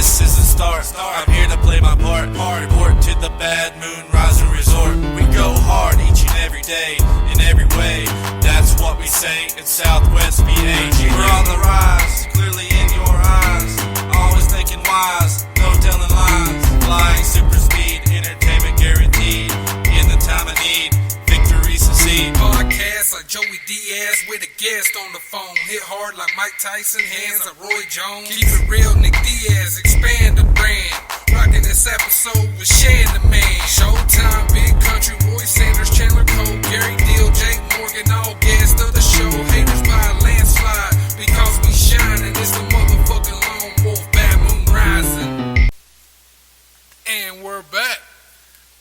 this is the start. I'm here to play my part. Report to the Bad Moon Rising Resort. We go hard each and every day, in every way. That's what we say in Southwest VA. We're on the rise, clearly in your eyes. Always thinking wise, no telling lies. Flying super speed, entertainment guaranteed. In the time of need, victory succeed. Podcast like Joey Diaz with a guest on the phone. Hit hard like Mike Tyson, hands like Roy Jones. Keep it real, Nick Diaz, expand the brand. Rocking this episode with Shan the Man. Showtime, Big Country, Roy Sanders, Chandler Cole, Gary Deal, Jake Morgan, all guests of the show. Haters by a landslide because we shining. It's the motherfucking Lone Wolf, Bad Moon Rising. And we're back.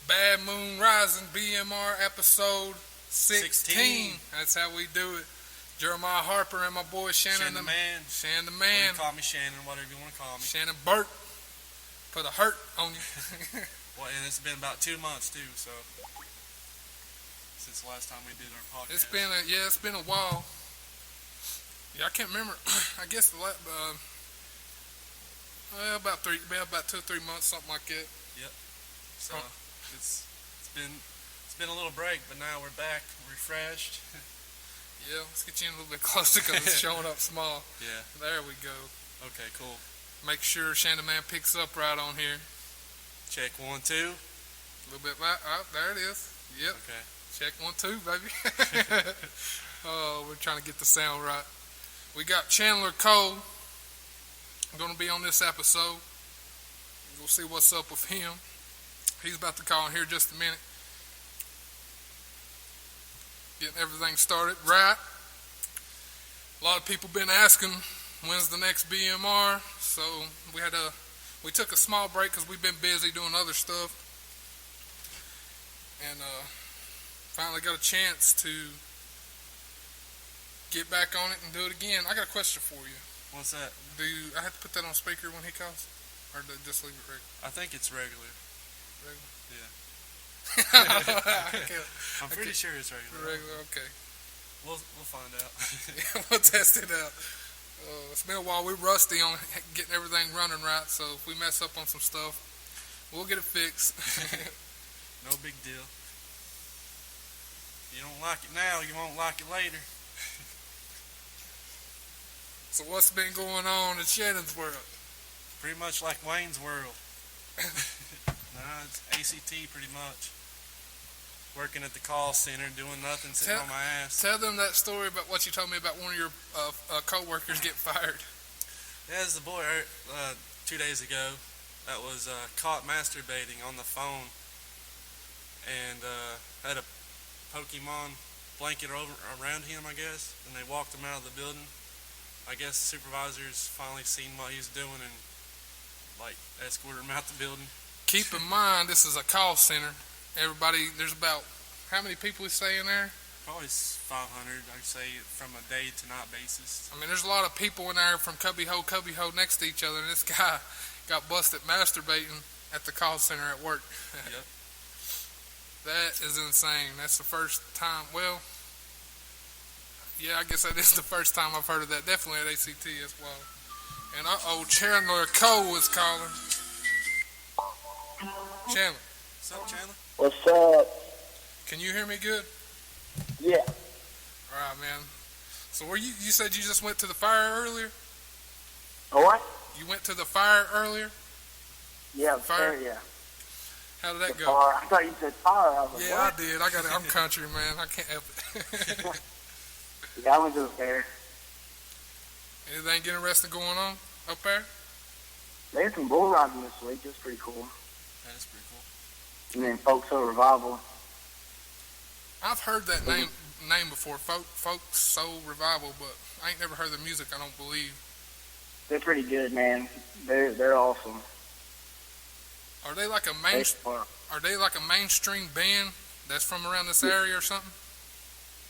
Bad Moon Rising, BMR episode 16. That's how we do it. Jeremiah Harper and my boy Shannon the Man. Shannon the Man. Call me Shannon, whatever you want to call me. Shannon Burt. Put a hurt on you. Well, and it's been about 2 months too, so since the last time we did our podcast. It's been a while. Yeah, I can't remember. I guess about 2 or 3 months, something like that. Yep. So it's been a little break, but now we're back, refreshed. Yeah, let's get you in a little bit closer because it's showing up small. Yeah. There we go. Okay, cool. Make sure Shannon Man picks up right on here. Check 1, 2. A little bit right. Oh, there it is. Yep. Okay. Check 1, 2, baby. Oh, we're trying to get the sound right. We got Chandler Cole going to be on this episode. We'll see what's up with him. He's about to call in here just a minute. Getting everything started right. A lot of people been asking when's the next BMR. So we took a small break because we've been busy doing other stuff, and finally got a chance to get back on it and do it again. I got a question for you. What's that? Do I have to put that on speaker when he calls, or just leave it regular? I think it's regular. Regular? Yeah. I'm I pretty sure it's regular. Regular, okay. We'll find out. Yeah, we'll test it out. It's been a while. We're rusty on getting everything running right, so if we mess up on some stuff, we'll get it fixed. No big deal. You don't like it now, you won't like it later. So what's been going on in Shannon's world? Pretty much like Wayne's world. Nah, it's ACT pretty much. Working at the call center, doing nothing, sitting on my ass. Tell them that story about what you told me about one of your co-workers getting fired. Yeah, there's a boy 2 days ago that was caught masturbating on the phone and had a Pokemon blanket around him, I guess, and they walked him out of the building. I guess the supervisors finally seen what he was doing and escorted him out the building. Keep in mind, this is a call center. Everybody, there's about, how many people we say in there? Probably 500, I'd say, from a day to night basis. I mean, there's a lot of people in there from cubby hole next to each other, and this guy got busted masturbating at the call center at work. Yep. That is insane. That's the first time, well, yeah, I guess that is the first time I've heard of that. Definitely at ACT as well. And Chandler Cole is calling. Chandler. What's up, Chandler? What's up? Can you hear me good? Yeah. All right, man. So you said you just went to the fire earlier? What? You went to the fire earlier? Yeah, Fire? yeah. How did that The go? fire. I thought you said fire. I was like, Yeah, what? I did. I'm country, man. I can't help it. Yeah, I went to the fair. Anything interesting going on up there? They had some bull riding this week. It was pretty cool. That is pretty cool. And then Folk Soul Revival. I've heard that name before, Folk Soul Revival, but I ain't never heard the music, I don't believe. They're pretty good, man. They're awesome. Are they like a mainstream band that's from around this area or something?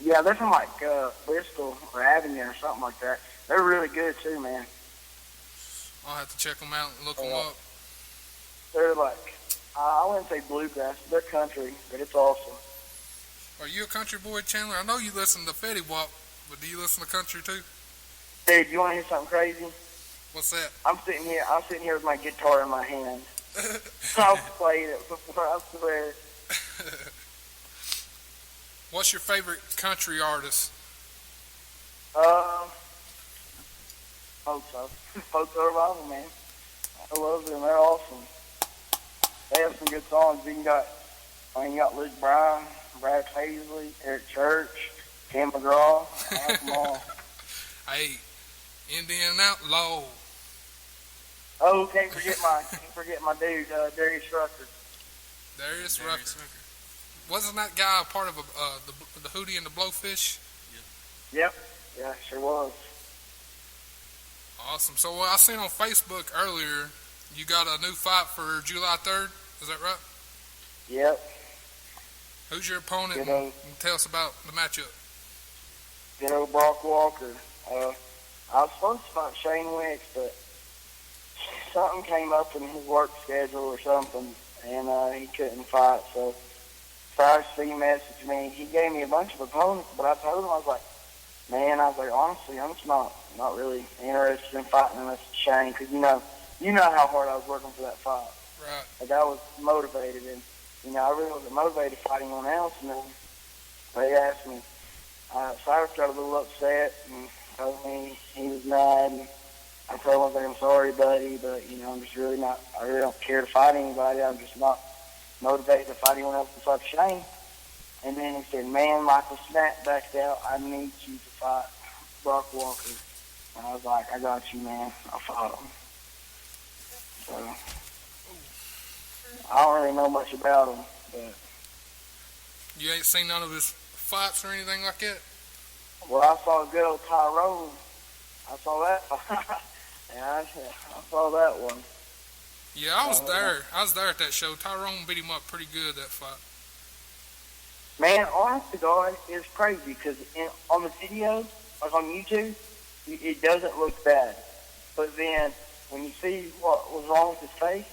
Yeah, they're from Bristol or Avenue or something like that. They're really good too, man. I'll have to check them out and look them up. They're I wouldn't say bluegrass. They're country, but it's awesome. Are you a country boy, Chandler? I know you listen to Fetty Wap, but do you listen to country too? Dude, you want to hear something crazy? What's that? I'm sitting here with my guitar in my hand. I've played it before, I swear. What's your favorite country artist? Folks are Revival, man. I love them. They're awesome. They have some good songs. You got Luke Bryan, Brad Paisley, Eric Church, Tim McGraw. I like them all. Hey, Indian Outlaw. Oh, can't forget my dude, Darius Rucker. Darius Rucker. Wasn't that guy a part of the Hootie and the Blowfish? Yep. Yeah, sure was. Awesome. So I seen on Facebook earlier, you got a new fight for July 3rd. Is that right? Yep. Who's your opponent? And tell us about the matchup. Brock Walker. I was supposed to fight Shane Wicks, but something came up in his work schedule or something, and he couldn't fight. So he messaged me. He gave me a bunch of opponents, but I told him, I was like, honestly, I'm just not really interested in fighting unless it's Shane, because you know how hard I was working for that fight. Right. Like, I was motivated, and I really wasn't motivated fighting anyone else. And then they asked me. Cyrus got a little upset and told me he was mad. And I told him, I'm sorry, buddy, but I'm just really not. I really don't care to fight anybody. I'm just not motivated to fight anyone else besides Shane. And then he said, man, Michael Snack backed out. I need you to fight Brock Walker. And I was like, I got you, man. I fought him. So I don't really know much about him, but you ain't seen none of his fights or anything like that? Well, I saw good old Tyrone. I saw that fight. Yeah, I saw that one. Yeah, I was there. I was there at that show. Tyrone beat him up pretty good that fight. Man, honest to God, it's crazy because on the video, like on YouTube, it doesn't look bad. But then when you see what was wrong with his face,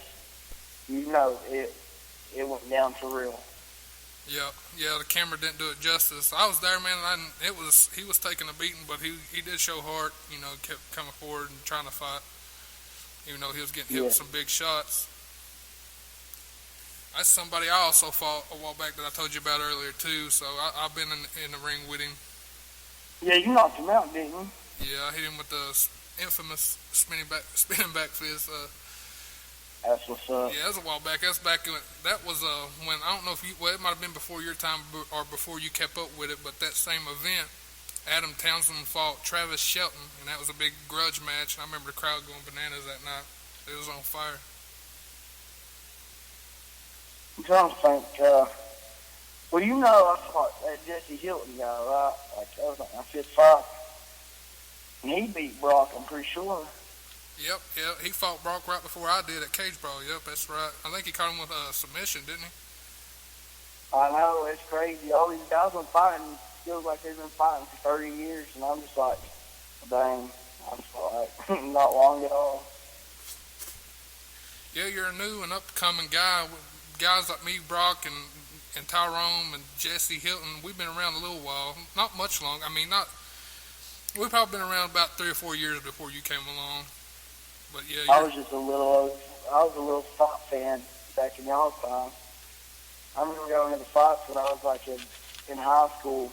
it went down for real. Yeah, the camera didn't do it justice. I was there, man, and he was taking a beating, but he did show heart, kept coming forward and trying to fight, even though he was getting hit with some big shots. That's somebody I also fought a while back that I told you about earlier, too, so I've been in the ring with him. Yeah, you knocked him out, didn't you? Yeah, I hit him with the infamous spinning back fist. That's what's up. Yeah, that was a while back. That's back when I don't know if it might have been before your time or before you kept up with it, but that same event, Adam Townsend fought Travis Shelton, and that was a big grudge match. And I remember the crowd going bananas that night. It was on fire. I'm trying to think. I fought that Jesse Hilton guy, right? Like, that was like my fifth fight. And he beat Brock, I'm pretty sure. Yep, he fought Brock right before I did at Cage Brawl. Yep, that's right. I think he caught him with a submission, didn't he? I know, it's crazy. All these guys been fighting, feels like they've been fighting for 30 years, and I'm just like, dang, I'm like, not long at all. Yeah, you're a new and upcoming guy. Guys like me, Brock, and Tyrone, and Jesse Hilton, we've been around a little while. Not much long. I mean, we've probably been around about 3 or 4 years before you came along. But yeah, I was a little fight fan back in y'all's time. I remember going to the fights when I was like in high school,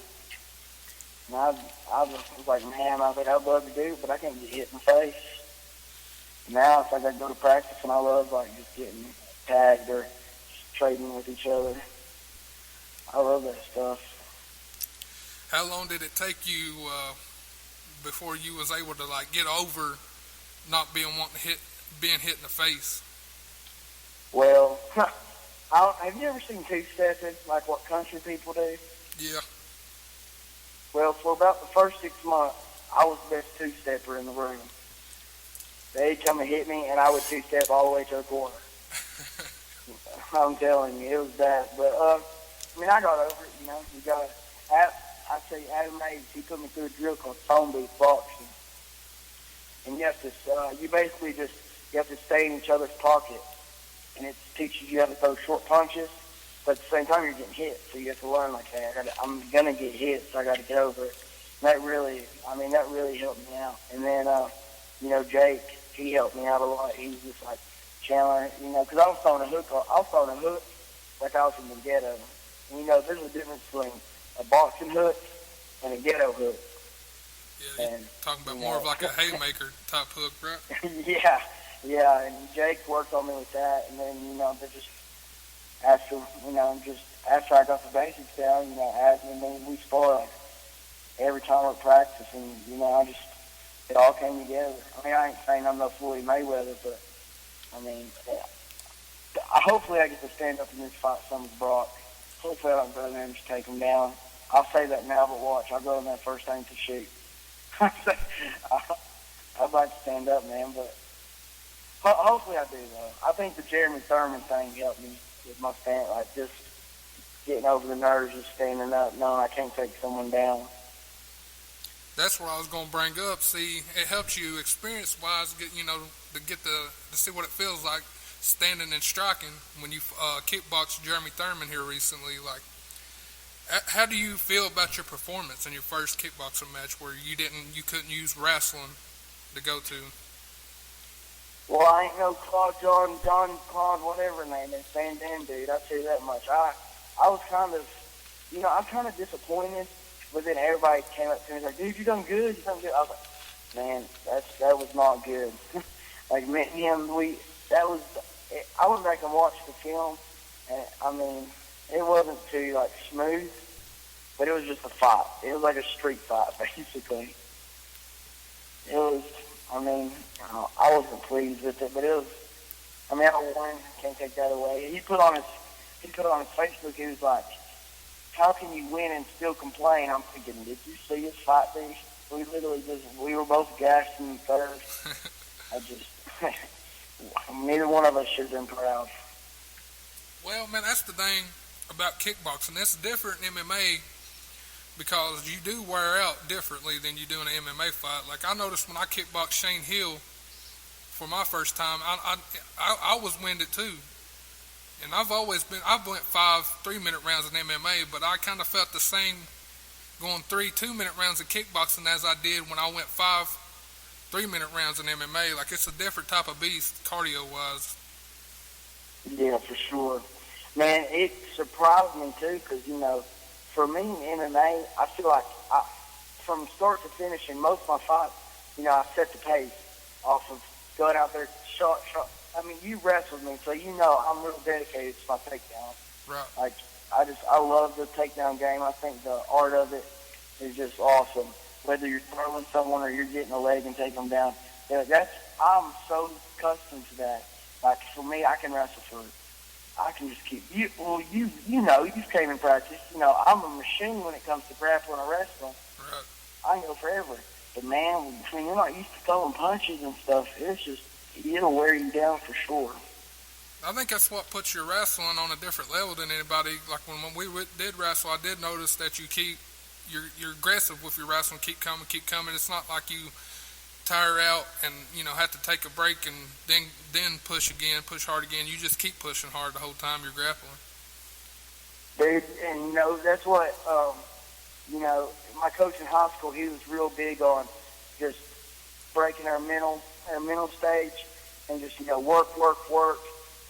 and I was like, man, I'd love to do it, but I can't get hit in the face. Now it's like I go to practice and I love like just getting tagged or trading with each other. I love that stuff. How long did it take you before you was able to like get over not being hit in the face? Well, have you ever seen two-stepping, like what country people do? Yeah. Well, for about the first 6 months, I was the best two-stepper in the room. They'd come and hit me, and I would two-step all the way to the corner. I'm telling you, it was bad. But, I got over it, I'd say Adam Hayes, he put me through a drill called phone booth boxing. And you have to stay in each other's pocket. And it teaches you how to throw short punches, but at the same time you're getting hit. So you have to learn like, hey, I'm going to get hit, so I got to get over it. And that really helped me out. And then, Jake, he helped me out a lot. He was just like, Chandler, because I was throwing a hook. Like I was in the ghetto. And, there's a difference between a boxing hook and a ghetto hook. Yeah, you're talking about more of like a haymaker type hook, right? Yeah, and Jake worked on me with that, and then, they just, after I got the basics down, and then we sparred every time we practice, and, it all came together. I mean, I ain't saying I'm no Floyd Mayweather, but, hopefully I get to stand up in this fight some with Brock. Hopefully I don't go in there and just take him down. I'll say that now, but watch, I'll go in there first thing to shoot. I'd like to stand up, man, but hopefully I do, though. I think the Jeremy Thurman thing helped me with my stand, like just getting over the nerves of standing up, knowing I can't take someone down. That's what I was going to bring up. See, it helps you experience-wise, to see what it feels like standing and striking when you kickboxed Jeremy Thurman here recently. Like, how do you feel about your performance in your first kickboxing match where you couldn't use wrestling to go to? Well, I ain't no John Claude, whatever his name is, Van Dam dude. I'll tell you that much. I was kind of, I'm kind of disappointed, but then everybody came up to me and was like, dude, you done good. I was like, man, that was not good. Like, me and him, I went back and watched the film, and it wasn't too, smooth, but it was just a fight. It was like a street fight, basically. It was, I wasn't pleased with it, but it was, I won, can't take that away. He put on his Facebook, he was like, how can you win and still complain? I'm thinking, did you see his fight, dude? We were both gassed in the third. Neither one of us should have been proud. Well, man, that's the thing about kickboxing. That's different in MMA because you do wear out differently than you do in an MMA fight. Like, I noticed when I kickboxed Shane Hill for my first time, I was winded too. And I've went 5 3-minute rounds in MMA, but I kind of felt the same going 3 2-minute rounds in kickboxing as I did when I went 5 3-minute rounds in MMA. Like, it's a different type of beast, cardio-wise. Yeah, for sure. Man, it surprised me, too, because, for me in MMA, I feel like from start to finish in most of my fights, I set the pace off of going out there, shot. You wrestled me, so I'm real dedicated to my takedown. Right. Like, I love the takedown game. I think the art of it is just awesome. Whether you're throwing someone or you're getting a leg and taking them down, I'm so accustomed to that. Like, for me, I can wrestle I can just keep you came in practice. I'm a machine when it comes to grappling or wrestling. Right. I can go forever. But man, when you're not used to throwing punches and stuff, it'll wear you down for sure. I think that's what puts your wrestling on a different level than anybody. Like, when we did wrestle, I did notice that you're aggressive with your wrestling, keep coming. It's not like you tire out and have to take a break and then push hard again. You just keep pushing hard the whole time you're grappling. Dude, and that's what my coach in high school, he was real big on just breaking our mental stage and just work.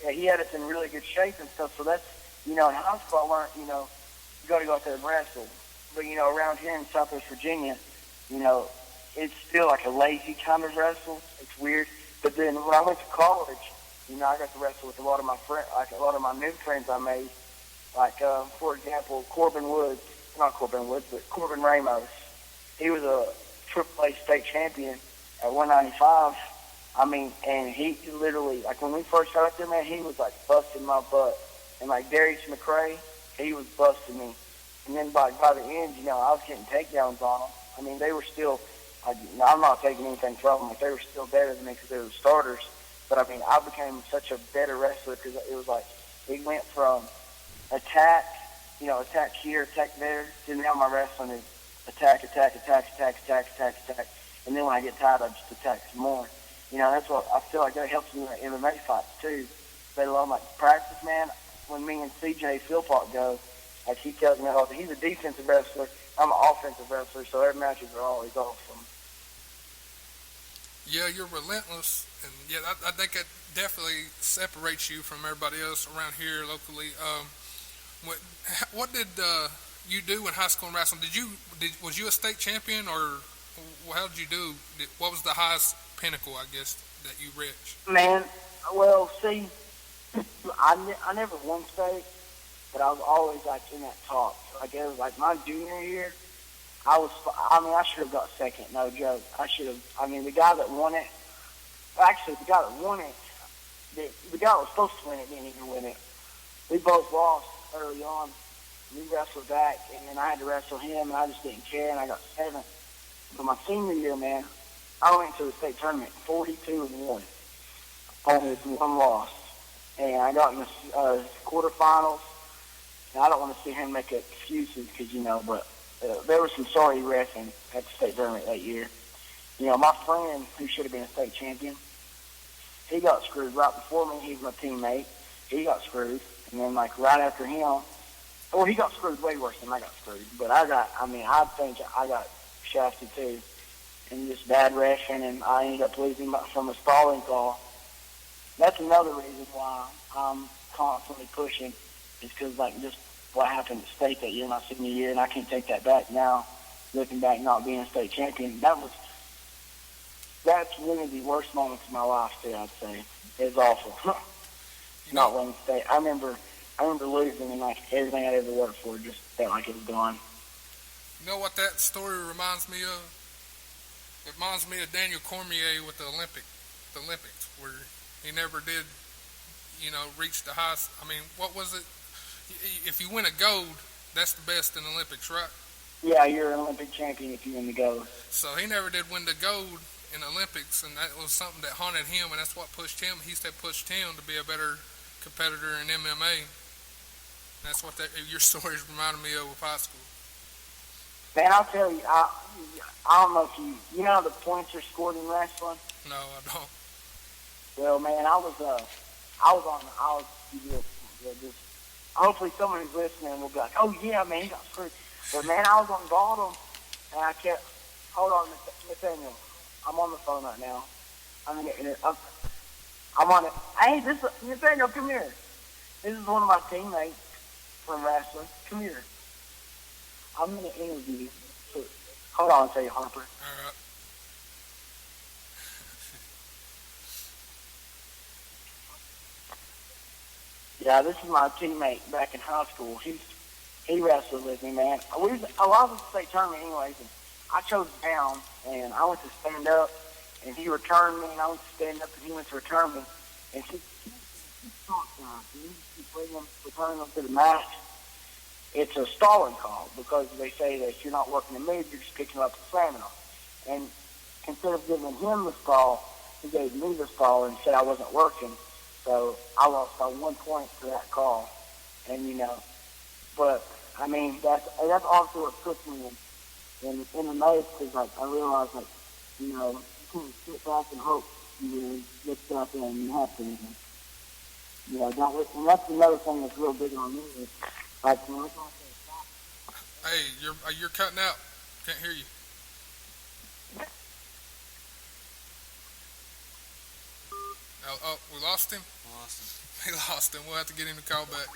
Yeah, he had us in really good shape and stuff. So that's in high school I learned you got to go out there and wrestle. But around here in Southwest Virginia, it's still like a lazy kind of wrestle. It's weird. But then when I went to college, I got to wrestle with a lot of my friends, like a lot of my new friends I made. Like, for example, Corbin Ramos. He was a AAA state champion at 195. And he literally, like, when we first got up there, man, he was, like, busting my butt. And, like, Darius McRae, he was busting me. And then by the end, I was getting takedowns on them. They were still, I'm not taking anything from them. Like, they were still better than me because they were starters. But, I became such a better wrestler because it was like, it went from attack here, attack there, to now my wrestling is attack. And then when I get tired, I just attack some more. That's what I feel like that helps me in MMA fights, too. Let alone, like, practice, man. When me and CJ Philpott go, like, he tells me, he's a defensive wrestler. I'm an offensive wrestler, so their matches are always awesome. Yeah, you're relentless And yeah, I think it definitely separates you from everybody else around here locally. What did you do in high school in wrestling? Was you a state champion, or how did you do? What was the highest pinnacle, I guess, that you reached? Man, well, see, I never won state, but I was always like in that top. Like it was like my junior year, I should have got second, no joke. The guy that won it, actually the guy that won it, the guy that was supposed to win it didn't even win it. We both lost early on. We wrestled back, and then I had to wrestle him, and I just didn't care, and I got seventh. But my senior year, man, I went to the state tournament 42-1, only one loss, and I got in the quarterfinals. And I don't want to see him make excuses because but there was some sorry wrestling at the state tournament that year. My friend who should have been a state champion, he got screwed right before me. He was my teammate. He got screwed, and then right after him, he got screwed way worse than I got screwed. But I think I got shafted too, and just bad wrestling, and I ended up losing from a stalling call. That's another reason why I'm constantly pushing, is because just what happened at state that year, my senior year, and I can't take that back now. Looking back, not being a state champion, that's one of the worst moments of my life too. I'd say it's awful. Not winning state. I remember losing, and everything I'd ever worked for just felt like it was gone. You know what that story reminds me of? It reminds me of Daniel Cormier with the Olympics, where he never did, reach the highest. What was it? If you win a gold, that's the best in the Olympics, right? Yeah, you're an Olympic champion if you win the gold. So he never did win the gold in the Olympics, and that was something that haunted him, and that's what pushed him. He said pushed him to be a better competitor in MMA. And that's what your stories reminded me of with high school. Man, I'll tell you, I don't know if you know how the points are scored in wrestling? No, I don't. Well, man, hopefully someone who's listening will be like, oh yeah, man, he got screwed. But man, I was on bottom, and I kept, hold on, Nathaniel, I'm on the phone right now. I'm on it. Hey, Nathaniel, come here. This is one of my teammates from wrestling. Come here. I'm going to interview you. So, hold on a second, Harper. All right. Yeah, this is my teammate back in high school. He wrestled with me, man. I was at the state tournament anyways, and I chose down, and I went to stand up, and he returned me, and I went to stand up, and he went to return me. And he returning them to the match. It's a stalling call, because they say that if you're not working the mid, you're just picking up and slamming them. And instead of giving him the stall, he gave me the stall and said I wasn't working. So I lost by 1 point for that call. And, but, that's also what puts me in the maze, because, I realized, you can't sit back and hope you get stuff in and you have to. And that's another thing that's real big on me. Hey, you're cutting out. Can't hear you. Oh, we lost him? We lost him. We'll have to get him to call back.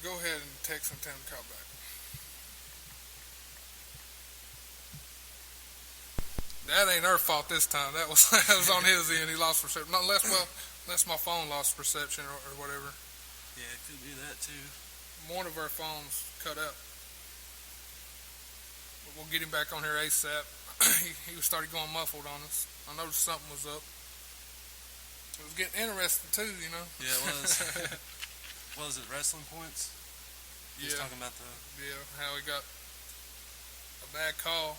Go ahead and text him, tell him to call back. That ain't our fault this time. That was on his end. He lost reception. Unless my phone lost reception or whatever. Yeah, it could be that too. One of our phones cut out. But we'll get him back on here ASAP. He started going muffled on us. I noticed something was up. It was getting interesting too, Yeah, it was. What was it, wrestling points? He was talking about how he got a bad call.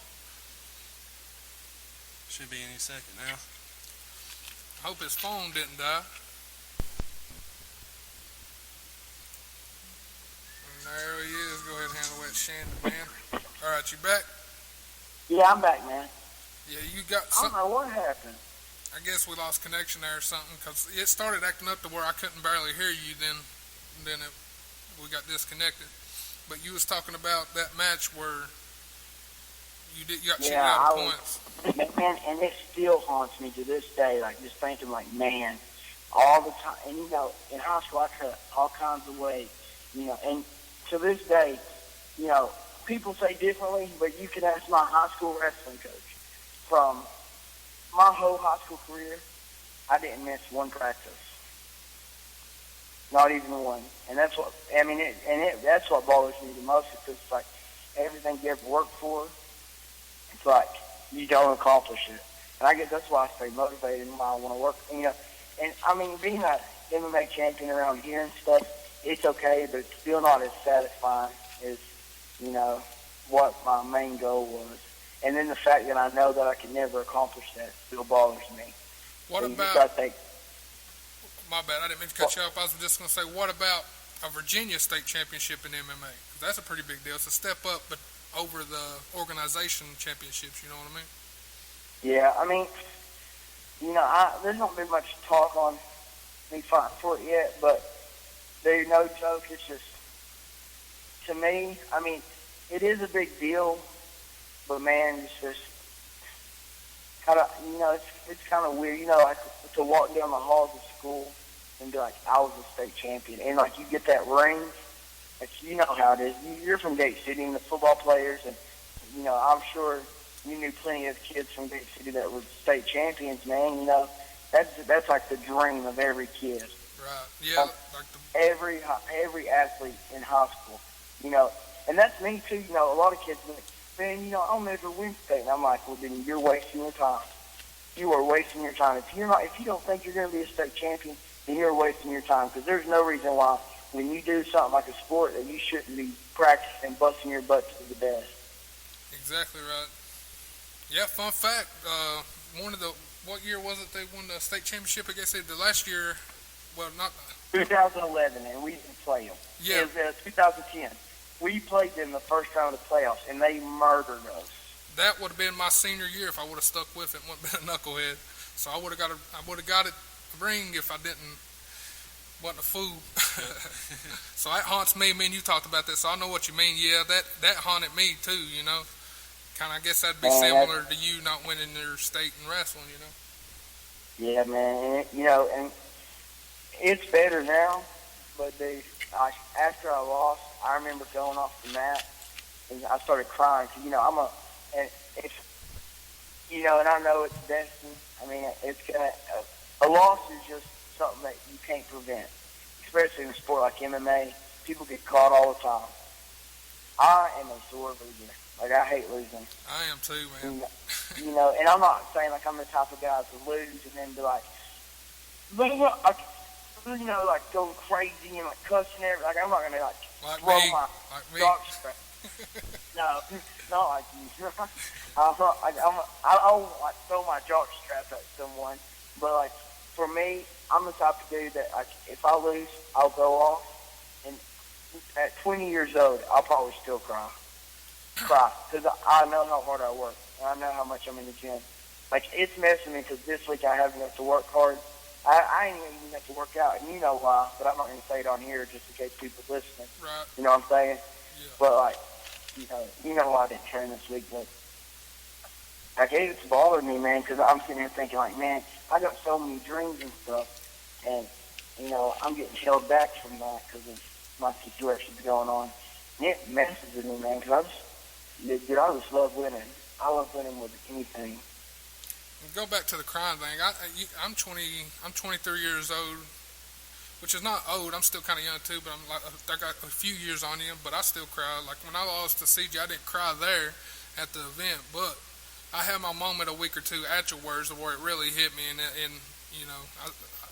Should be any second now. I hope his phone didn't die. And there he is. Go ahead and handle that Shandon, man. All right, you back? Yeah, I'm back, man. Yeah, you got something. I don't know what happened. I guess we lost connection there or something, because it started acting up to where I couldn't barely hear you. Then we got disconnected. But you was talking about that match where You got cheated Yeah, out of I points. was, man, and it still haunts me to this day. Like just thinking, like, man, all the time. And in high school, I cut all kinds of weight. And to this day, people say differently, but you can ask my high school wrestling coach. From my whole high school career, I didn't miss one practice. Not even one. And that's what, that's what bothers me the most, because it's like everything you ever worked for, it's like you don't accomplish it. And I guess that's why I stay motivated and why I want to work. And being a MMA champion around here and stuff, it's okay, but it's still not as satisfying as, what my main goal was. And then the fact that I know that I can never accomplish that still bothers me. What so about, my bad, I didn't mean to cut you off. I was just going to say, what about a Virginia state championship in MMA? 'Cause that's a pretty big deal. It's a step up, but over the organization championships, you know what I mean? Yeah, there's not been much talk on me fighting for it yet, but dude, no joke, it's just, to me, it is a big deal, but man, it's just kind of, it's kind of weird, like to walk down the halls of school and be like, I was a state champion, and like you get that ring, like you know how it is. You're from Gate City, and the football players, and I'm sure you knew plenty of kids from Gate City that were state champions, man. That's like the dream of every kid. Right. Yeah. Every athlete in high school, and that's me too. A lot of kids are like, man, I'll never win state, and I'm like, well, then you're wasting your time. You are wasting your time. If you don't think you're going to be a state champion, then you're wasting your time, because there's no reason why when you do something like a sport that you shouldn't be practicing busting your butt to the best. Exactly right. Yeah, fun fact. What year was it they won the state championship? I guess the last year, well, not 2011, and we didn't play them. Yeah. It was 2010. We played them the first round of the playoffs, and they murdered us. That would have been my senior year if I would have stuck with it and wouldn't been a knucklehead. So I would have got a ring if I wasn't a fool. So that haunts me. Me and you talked about that, so I know what you mean. Yeah, that haunted me too. Kind of, I guess that'd be similar to you not winning your state in wrestling. Yeah, man. And it's better now, but dude, after I lost, I remember going off the mat and I started crying. Cause and I know it's destiny. It's gonna. A loss is just something that you can't prevent, especially in a sport like MMA. People get caught all the time. I am a sore loser. Like, I hate losing. I am too, man. And I'm not saying like I'm the type of guy to lose and then be like, like going crazy and like cussing everything. Like, I'm not gonna throw my jock strap. No, not like you. I don't like throw my jock strap at someone, but like for me, I'm the type of dude that like if I lose, I'll go off. And at 20 years old, I'll probably still cry, because I know how hard I work, and I know how much I'm in the gym. Like, it's messing me because this week I haven't got to work hard. I ain't even got to work out, and you know why, but I'm not going to say it on here just in case people's listening. Right. You know what I'm saying? Yeah. But, like, you know why I didn't train this week, but, like, it's bothered me, man, because I'm sitting here thinking, like, man, I got so many dreams and stuff, and, I'm getting held back from that because of my situations going on. And it messes with me, man, because I just love winning. I love winning with anything. Go back to the crying thing. I'm 23 years old, which is not old. I'm still kind of young too, but I got a few years on you. But I still cry. Like when I lost to CJ, I didn't cry there at the event, but I had my moment a week or two afterwards where it really hit me, and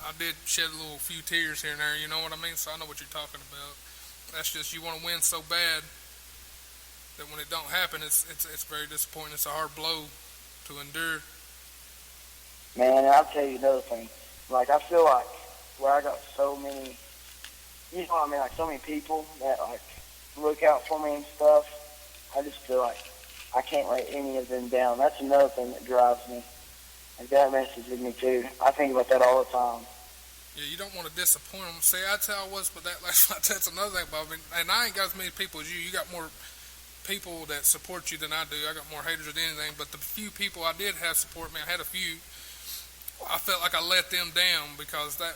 I did shed a few tears here and there. You know what I mean? So I know what you're talking about. That's just, you want to win so bad that when it don't happen, it's very disappointing. It's a hard blow to endure. Man, I'll tell you another thing. Like, I feel like where I got so many, like so many people that, like, look out for me and stuff, I just feel like I can't let any of them down. That's another thing that drives me. Like, that messes with me, too. I think about that all the time. Yeah, you don't want to disappoint them. See, that's how I was with that last fight. That's another thing, Bobby. And I ain't got as many people as you. You got more people that support you than I do. I got more haters than anything. But the few people I did have support me, I had a few. I felt like I let them down because that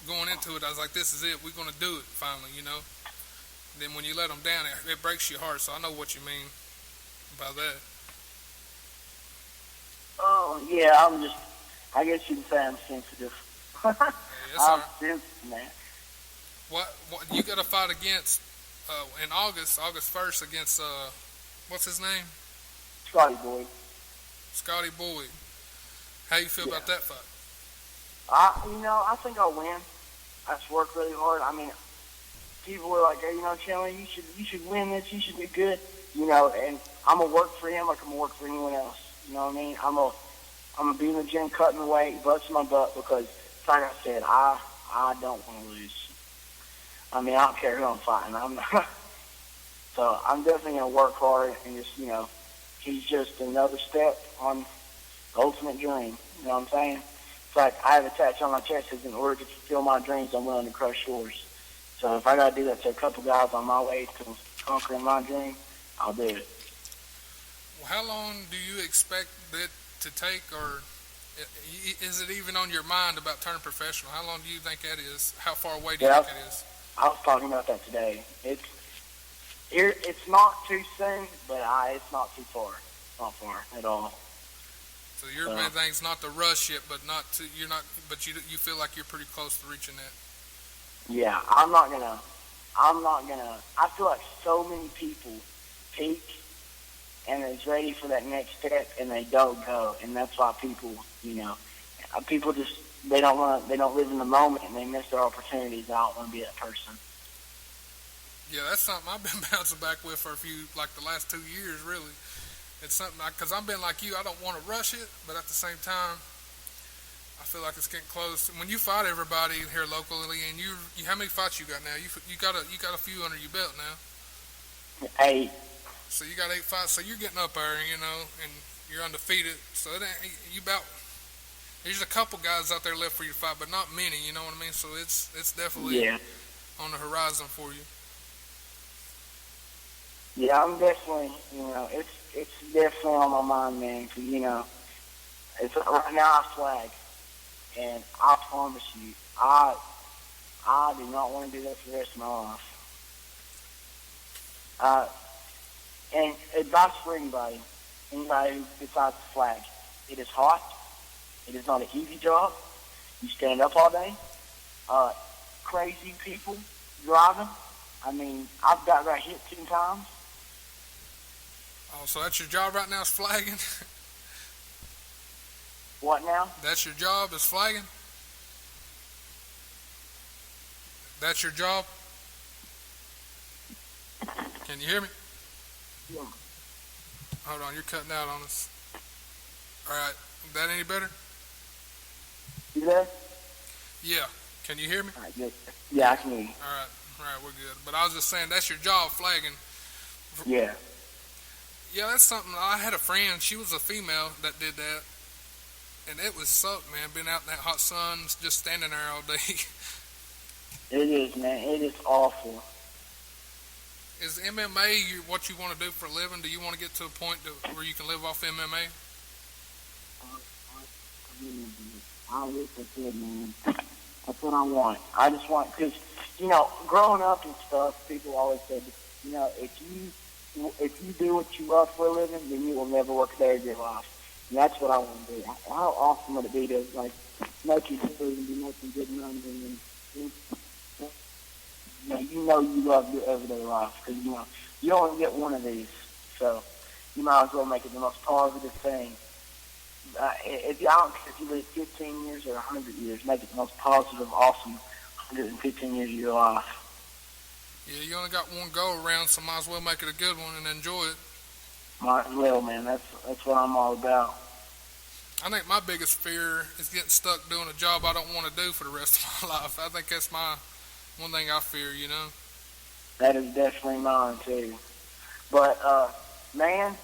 going into it, I was like, this is it. We're going to do it finally, Then when you let them down, it breaks your heart. So I know what you mean about that. Oh, yeah, I guess you can say I'm sensitive. Yeah, I'm sensitive, man. What you got to fight against in August 1st against, what's his name? Scotty Boyd. Scotty Boyd. How you feel about that fight? I think I'll win. I just work really hard. I mean, people were like, hey, Chandler, you should win this. You should be good. And I'm gonna work for him like I'm gonna work for anyone else. You know what I mean? I'm gonna be in the gym cutting weight, busting my butt because, like I said, I don't want to lose. I mean, I don't care who I'm fighting. So I'm definitely gonna work hard and just, he's just another step on the ultimate dream. You know what I'm saying? It's like I have a tattoo on my chest that says, in order to fulfill my dreams, I'm willing to crush yours. So if I gotta do that to a couple guys on my way to conquering my dream, I'll do it. Well, how long do you expect it to take, or is it even on your mind about turning professional? How long do you think that is? How far away do you think it is? I was talking about that today. It's not too soon, but it's not too far. Not far at all. So your main thing's not to rush it, but you feel like you're pretty close to reaching that. Yeah, I'm not gonna. I feel like so many people peak and is ready for that next step, and they don't go, and that's why people just they don't live in the moment, and they miss their opportunities. I don't want to be that person. Yeah, that's something I've been bouncing back with for the last 2 years, really. It's something because I've been like you. I don't want to rush it, but at the same time, I feel like it's getting close. When you fight everybody here locally, and you how many fights you got now? You got a few under your belt now. 8. So you got 8 fights. So you're getting up there, and you're undefeated. So it ain't there's a couple guys out there left for you to fight, but not many. You know what I mean? So it's definitely on the horizon for you. Yeah, I'm definitely, it's definitely on my mind, man. It's right now I flag, and I promise you, I do not want to do that for the rest of my life. And advice for anybody who decides to flag: it is hot. It is not an easy job. You stand up all day. Crazy people driving. I mean, I've got hit 10 times. Oh, so that's your job right now is flagging? What now? That's your job is flagging? That's your job? Can you hear me? Yeah. Hold on, you're cutting out on us. All right, is that any better? You there? Yeah. Can you hear me? All right, good. Yeah, I can hear you. All right, we're good. But I was just saying, that's your job, flagging. Yeah. Yeah, that's something. I had a friend, she was a female that did that, and it was sucked, man, being out in that hot sun, just standing there all day. It is, man. It is awful. Is MMA what you want to do for a living? Do you want to get to a point where you can live off MMA? I wish I could, man. That's what I want. I just want, because, growing up and stuff, people always said, if you do what you love for a living, then you will never work a day of your life. And that's what I want to do. How awesome would it be to, smoke your food and be making good money and you love your everyday life because, you only get one of these. So you might as well make it the most positive thing. I don't care if you live 15 years or 100 years, make it the most positive, awesome 115 years of your life. Yeah, you only got one go around, so might as well make it a good one and enjoy it. Might as well, man. That's what I'm all about. I think my biggest fear is getting stuck doing a job I don't want to do for the rest of my life. I think that's my one thing I fear, That is definitely mine, too. But, man,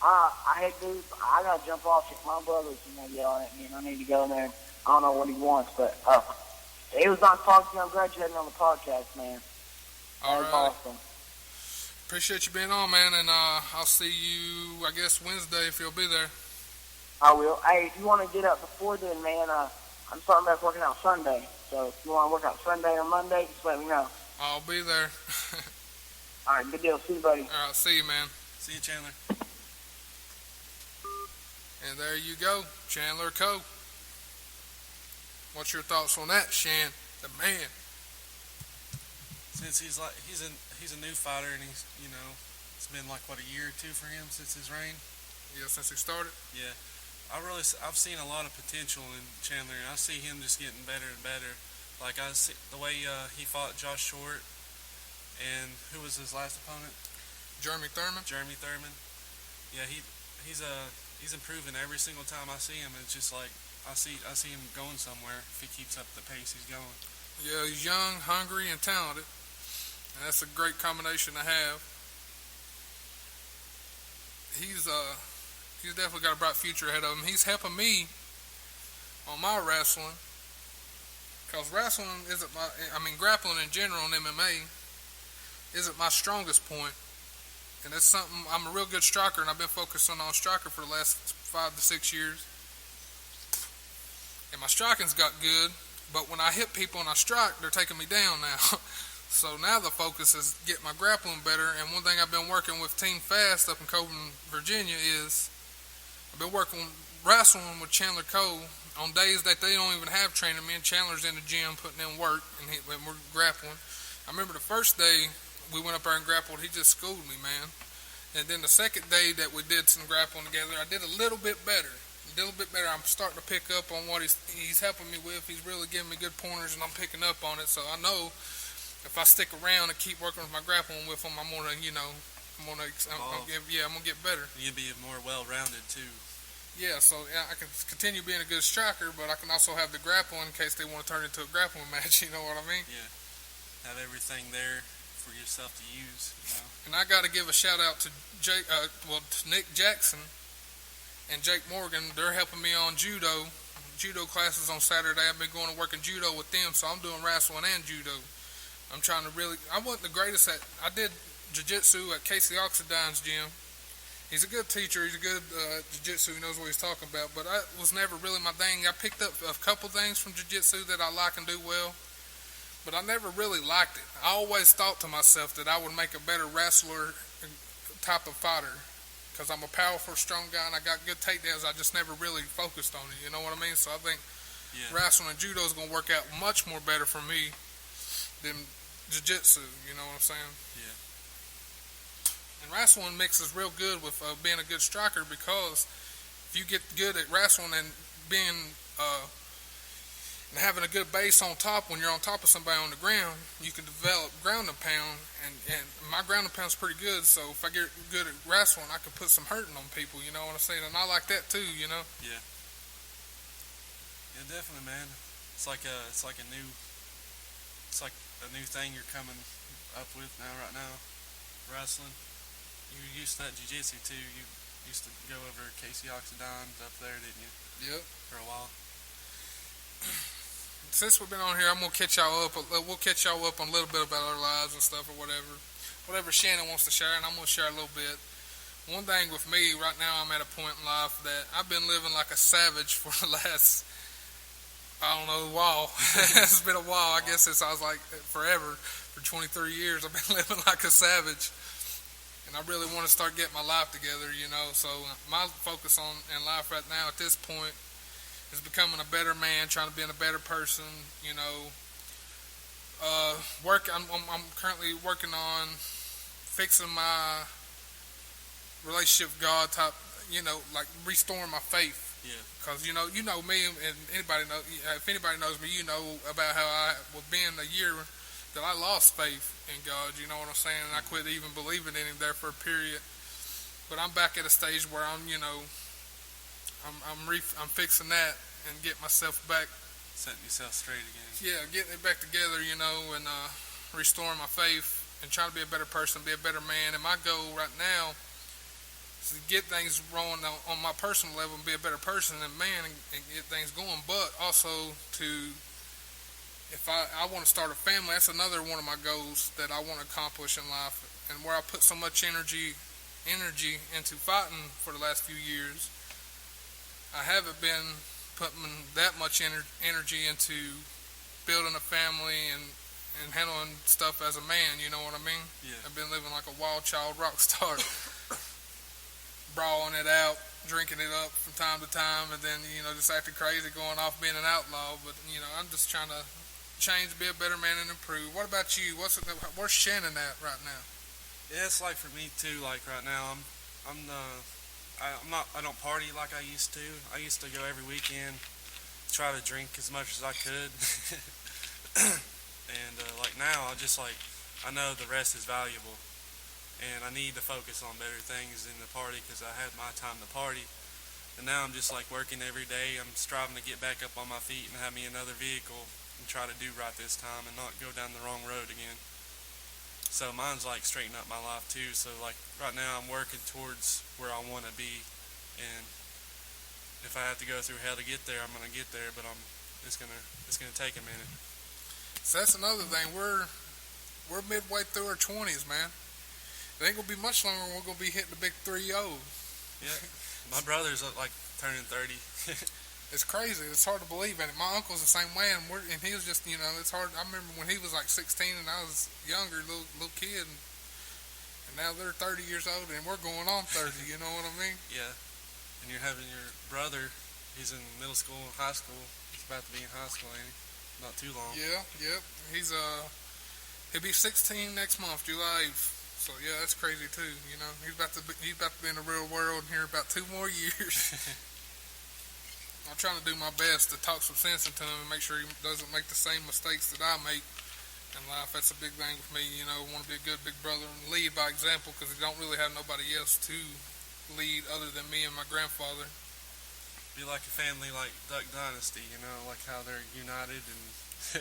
I hate to, I got to jump off if my brother's, yelling at me, and I need to go in there. I don't know what he wants, but it was nice talking to you. I'm glad you had me on the podcast, man. That was awesome. appreciate you being on, man, and I'll see you, I guess, Wednesday if you'll be there. I will. Hey, if you want to get up before then, man, I'm starting back working out Sunday. So if you want to work out Sunday or Monday, just let me know. I'll be there. All right, good deal. See you, buddy. All right, see you, man. See you, Chandler. And there you go, Chandler Cole. What's your thoughts on that, Shan, the man? Since he's a new fighter, and he's, it's been like what, a year or two for him since his reign. Yeah, since he started. Yeah, I've seen a lot of potential in Chandler, and I see him just getting better and better. Like I see the way he fought Josh Short, and who was his last opponent? Jeremy Thurman. Yeah, he's improving every single time I see him. It's just like I see him going somewhere if he keeps up the pace he's going. Yeah, he's young, hungry, and talented. And that's a great combination to have. He's definitely got a bright future ahead of him. He's helping me on my wrestling, because wrestling isn't grappling in general in MMA isn't my strongest point. And that's something, I'm a real good striker, and I've been focusing on striker for the last 5 to 6 years. And my striking's got good, but when I hit people and I strike, they're taking me down now. So now the focus is get my grappling better. And one thing I've been working with Team Fast up in Coburn, Virginia is I've been wrestling with Chandler Cole on days that they don't even have training. Me and Chandler's in the gym putting in work, and we're grappling. I remember the first day we went up there and grappled, he just schooled me, man. And then the second day that we did some grappling together, I did a little bit better. I'm starting to pick up on what he's helping me with. He's really giving me good pointers, and I'm picking up on it. So I know if I stick around and keep working with my grappling with him, I'm gonna get better. You'll be more well-rounded too. Yeah, so I can continue being a good striker, but I can also have the grappling in case they want to turn it into a grappling match. You know what I mean? Yeah. Have everything there for yourself to use. And I got to give a shout out to Nick Jackson and Jake Morgan. They're helping me on judo classes on Saturday. I've been going to work in judo with them, so I'm doing wrestling and judo. I'm trying to I wasn't the greatest I did jiu-jitsu at Casey Oxidine's gym. He's a good teacher. He's a good jiu-jitsu. He knows what he's talking about, but I was never really my thing. I picked up a couple things from jiu-jitsu that I like and do well, but I never really liked it. I always thought to myself that I would make a better wrestler type of fighter, because I'm a powerful, strong guy, and I got good takedowns. I just never really focused on it, you know what I mean? So I think wrestling and judo is going to work out much more better for me than jiu-jitsu, you know what I'm saying? Yeah. And wrestling mixes real good with being a good striker, because if you get good at wrestling and being and having a good base on top, when you're on top of somebody on the ground, you can develop ground and pound, and my ground and pound's pretty good, so if I get good at wrestling, I can put some hurting on people, you know what I'm saying? And I like that too, you know? Yeah. Yeah, definitely, man. It's like a new thing you're coming up with right now, wrestling. You were used to that jiu-jitsu too. You used to go over Casey Oxidine's up there, didn't you? Yep. For a while. Since we've been on here, I'm gonna catch y'all up. We'll catch y'all up on a little bit about our lives and stuff, or whatever Shannon wants to share, and I'm gonna share a little bit. One thing with me right now, I'm at a point in life that I've been living like a savage for the last, I don't know, while. It's been a while. I guess I was like forever. For 23 years, I've been living like a savage, and I really want to start getting my life together, you know. So my focus in life right now at this point is becoming a better man, trying to be a better person, you know. I'm currently working on fixing my relationship with God, type, you know, like restoring my faith. Yeah. Because you know me, and if anybody knows me, you know about how I was being a year that I lost faith in God. You know what I'm saying? And I quit even believing in Him there for a period. But I'm back at a stage where I'm fixing that and get myself back. Setting yourself straight again. Yeah, getting it back together, you know, and restoring my faith and trying to be a better person, be a better man. And my goal right now is to get things rolling on my personal level and be a better person and man, and get things going. But also if I want to start a family, that's another one of my goals that I want to accomplish in life. and where I put so much energy into fighting for the last few years, I haven't been putting that much energy into building a family and handling stuff as a man, you know what I mean? Yeah. I've been living like a wild child rock star, brawling it out, drinking it up from time to time, and then, just acting crazy, going off being an outlaw. But, I'm just trying to change, be a better man, and improve. What about you? Where's Shannon at right now? Yeah, it's like for me too. Like right now, I don't party like I used to. I used to go every weekend, try to drink as much as I could. And like now, I know the rest is valuable, and I need to focus on better things than the party because I had my time to party, and now I'm just like working every day. I'm striving to get back up on my feet and have me another vehicle and try to do right this time and not go down the wrong road again. So mine's like straightening up my life too. So like right now, I'm working towards where I want to be, and if I have to go through hell to get there, I'm gonna get there. But it's gonna take a minute. So that's another thing. We're midway through our 20s, man. It ain't gonna be much longer when we're gonna be hitting the big 3-0. Yeah, my brother's like turning 30. It's crazy. It's hard to believe. And my uncle's the same way, and he was just, it's hard. I remember when he was like 16 and I was younger, little kid, and now they're 30 years old and we're going on 30. You know what I mean? Yeah. And you're having your brother. He's in middle school and high school. He's about to be in high school, ain't he? Not too long. Yeah, yep. He'll be 16 next month, July 8th. So yeah, that's crazy too. He's about to be in the real world here in about 2 more years. I'm trying to do my best to talk some sense into him and make sure he doesn't make the same mistakes that I make in life. That's a big thing with me. I want to be a good big brother and lead by example because he don't really have nobody else to lead other than me and my grandfather. Be like a family like Duck Dynasty, like how they're united and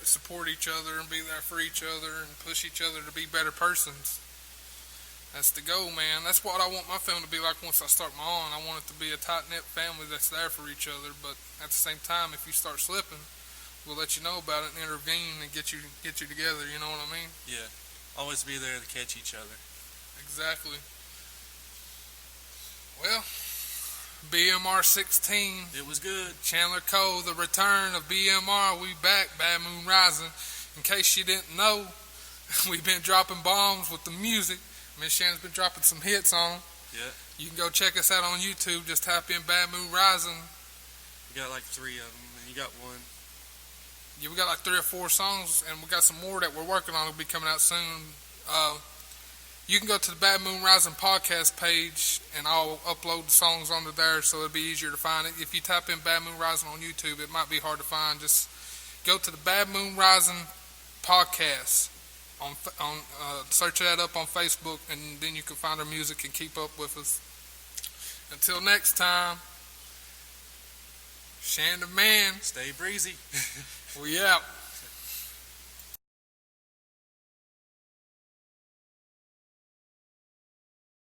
support each other and be there for each other and push each other to be better persons. That's the goal, man. That's what I want my family to be like once I start my own. I want it to be a tight-knit family that's there for each other, but at the same time, if you start slipping, we'll let you know about it and intervene and get you together, you know what I mean? Yeah. Always be there to catch each other. Exactly. Well, BMR 16. It was good. Chandler Cole, the return of BMR. We back, Bad Moon Rising. In case you didn't know, we've been dropping bombs with the music. Miss Shannon's been dropping some hits on them. Yeah. You can go check us out on YouTube. Just type in Bad Moon Rising. We got like 3 of them, and you got one. Yeah, we got like 3 or 4 songs, and we got some more that we're working on. It'll be coming out soon. You can go to the Bad Moon Rising podcast page, and I'll upload the songs onto there, so it'll be easier to find it. If you type in Bad Moon Rising on YouTube, it might be hard to find. Just go to the Bad Moon Rising podcast. Search that up on Facebook, and then you can find our music and keep up with us. Until next time, Shannon Man. Stay breezy. We out.